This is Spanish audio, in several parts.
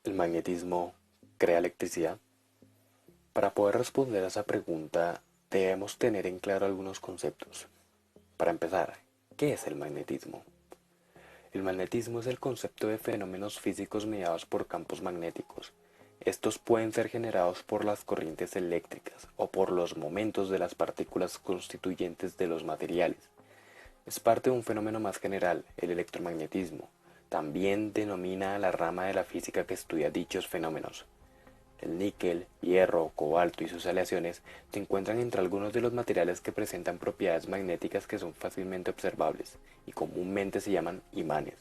¿El magnetismo crea electricidad? Para poder responder a esa pregunta, debemos tener en claro algunos conceptos. Para empezar, ¿qué es el magnetismo? El magnetismo es el concepto de fenómenos físicos mediados por campos magnéticos. Estos pueden ser generados por las corrientes eléctricas o por los momentos de las partículas constituyentes de los materiales. Es parte de un fenómeno más general, el electromagnetismo. También denomina a la rama de la física que estudia dichos fenómenos. El níquel, hierro, cobalto y sus aleaciones se encuentran entre algunos de los materiales que presentan propiedades magnéticas que son fácilmente observables y comúnmente se llaman imanes.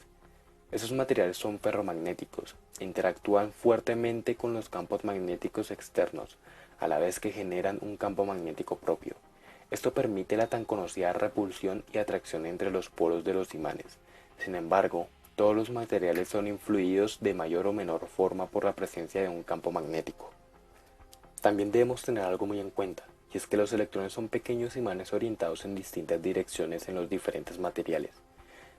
Esos materiales son ferromagnéticos e interactúan fuertemente con los campos magnéticos externos, a la vez que generan un campo magnético propio. Esto permite la tan conocida repulsión y atracción entre los polos de los imanes. Sin embargo, todos los materiales son influidos de mayor o menor forma por la presencia de un campo magnético. También debemos tener algo muy en cuenta, y es que los electrones son pequeños imanes orientados en distintas direcciones en los diferentes materiales.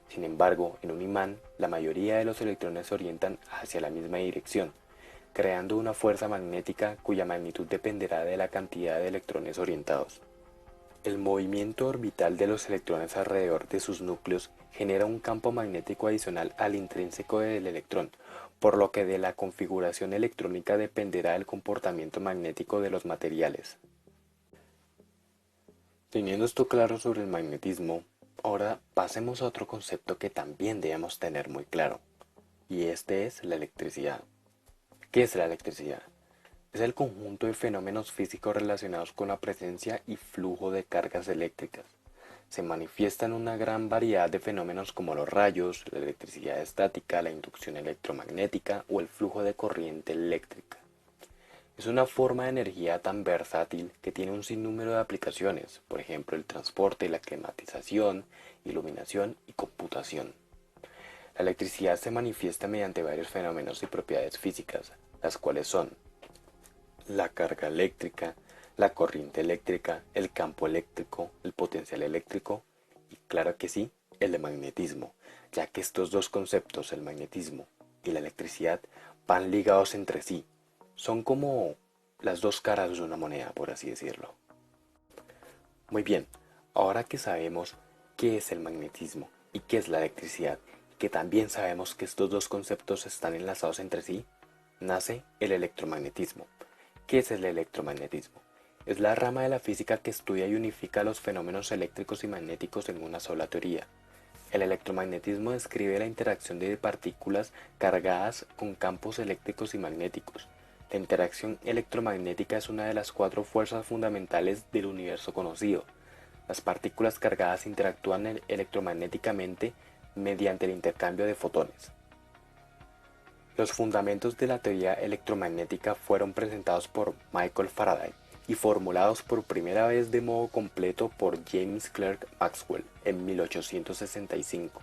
Sin embargo, en un imán, la mayoría de los electrones se orientan hacia la misma dirección, creando una fuerza magnética cuya magnitud dependerá de la cantidad de electrones orientados. El movimiento orbital de los electrones alrededor de sus núcleos genera un campo magnético adicional al intrínseco del electrón, por lo que de la configuración electrónica dependerá el comportamiento magnético de los materiales. Teniendo esto claro sobre el magnetismo, ahora pasemos a otro concepto que también debemos tener muy claro, y este es la electricidad. ¿Qué es la electricidad? Es el conjunto de fenómenos físicos relacionados con la presencia y flujo de cargas eléctricas. Se manifiesta en una gran variedad de fenómenos como los rayos, la electricidad estática, la inducción electromagnética o el flujo de corriente eléctrica. Es una forma de energía tan versátil que tiene un sinnúmero de aplicaciones, por ejemplo el transporte, la climatización, iluminación y computación. La electricidad se manifiesta mediante varios fenómenos y propiedades físicas, las cuales son la carga eléctrica, la corriente eléctrica, el campo eléctrico, el potencial eléctrico y claro que sí, el magnetismo, ya que estos dos conceptos, el magnetismo y la electricidad, van ligados entre sí. Son como las dos caras de una moneda, por así decirlo. Muy bien, ahora que sabemos qué es el magnetismo y qué es la electricidad, y que también sabemos que estos dos conceptos están enlazados entre sí, nace el electromagnetismo. ¿Qué es el electromagnetismo? Es la rama de la física que estudia y unifica los fenómenos eléctricos y magnéticos en una sola teoría. El electromagnetismo describe la interacción de partículas cargadas con campos eléctricos y magnéticos. La interacción electromagnética es una de las cuatro fuerzas fundamentales del universo conocido. Las partículas cargadas interactúan electromagnéticamente mediante el intercambio de fotones. Los fundamentos de la teoría electromagnética fueron presentados por Michael Faraday y formulados por primera vez de modo completo por James Clerk Maxwell en 1865.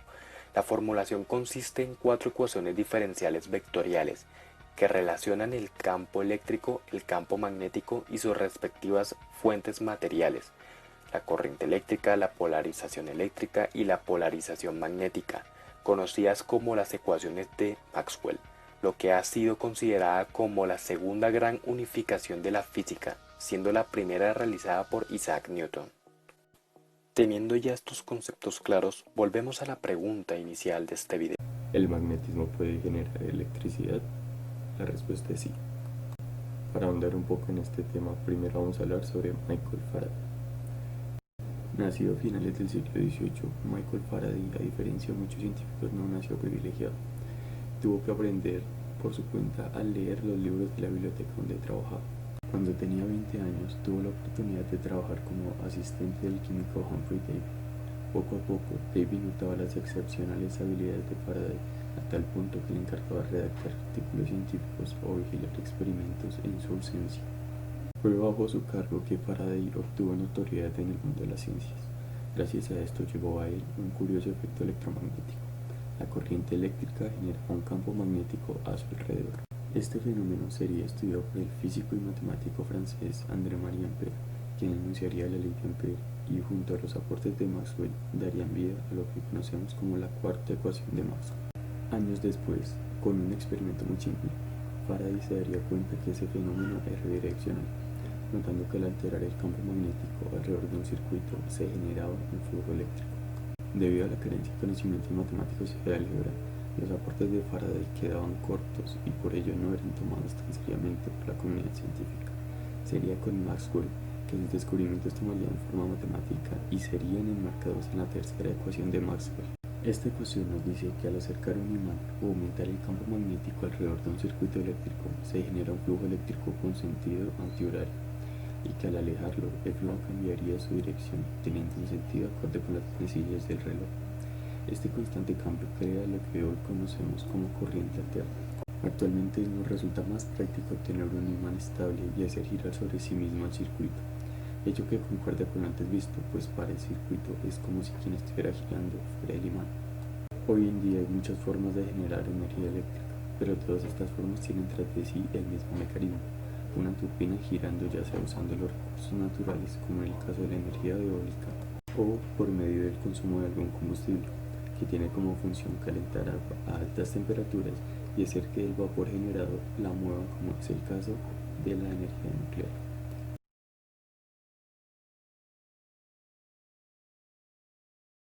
La formulación consiste en cuatro ecuaciones diferenciales vectoriales que relacionan el campo eléctrico, el campo magnético y sus respectivas fuentes materiales, la corriente eléctrica, la polarización eléctrica y la polarización magnética, conocidas como las ecuaciones de Maxwell, lo que ha sido considerada como la segunda gran unificación de la física, siendo la primera realizada por Isaac Newton. Teniendo ya estos conceptos claros, volvemos a la pregunta inicial de este video. ¿El magnetismo puede generar electricidad? La respuesta es sí. Para ahondar un poco en este tema, primero vamos a hablar sobre Michael Faraday. Nacido a finales del siglo XVIII, Michael Faraday, a diferencia de muchos científicos, no nació privilegiado. Tuvo que aprender por su cuenta a leer los libros de la biblioteca donde trabajaba. Cuando tenía 20 años, tuvo la oportunidad de trabajar como asistente del químico Humphrey Davy. Poco a poco, Davy notaba las excepcionales habilidades de Faraday, a tal punto que le encargaba redactar artículos científicos o vigilar experimentos en su ausencia. Fue bajo su cargo que Faraday obtuvo notoriedad en el mundo de las ciencias. Gracias a esto llegó a él un curioso efecto electromagnético. La corriente eléctrica generaba un campo magnético a su alrededor. Este fenómeno sería estudiado por el físico y matemático francés André-Marie Ampère, quien enunciaría la ley de Ampère y junto a los aportes de Maxwell darían vida a lo que conocemos como la cuarta ecuación de Maxwell. Años después, con un experimento muy simple, Faraday se daría cuenta que ese fenómeno es redireccional, notando que al alterar el campo magnético alrededor de un circuito se generaba un flujo eléctrico. Debido a la carencia de conocimientos matemáticos y de álgebra, los aportes de Faraday quedaban cortos y por ello no eran tomados tan seriamente por la comunidad científica. Sería con Maxwell que sus descubrimientos tomarían forma matemática y serían enmarcados en la tercera ecuación de Maxwell. Esta ecuación nos dice que al acercar un imán o aumentar el campo magnético alrededor de un circuito eléctrico, se genera un flujo eléctrico con sentido antihorario, y que al alejarlo, el flujo cambiaría su dirección, teniendo un sentido acorde con las manecillas del reloj. Este constante cambio crea lo que hoy conocemos como corriente alterna. Actualmente nos resulta más práctico tener un imán estable y hacer girar sobre sí mismo el circuito, hecho que concuerda con lo antes visto, pues para el circuito es como si quien estuviera girando fuera el imán. Hoy en día hay muchas formas de generar energía eléctrica, pero todas estas formas tienen tras de sí el mismo mecanismo, una turbina girando ya sea usando los recursos naturales, como en el caso de la energía eólica, o por medio del consumo de algún combustible, que tiene como función calentar agua a altas temperaturas y hacer que el vapor generado la mueva, como es el caso de la energía nuclear.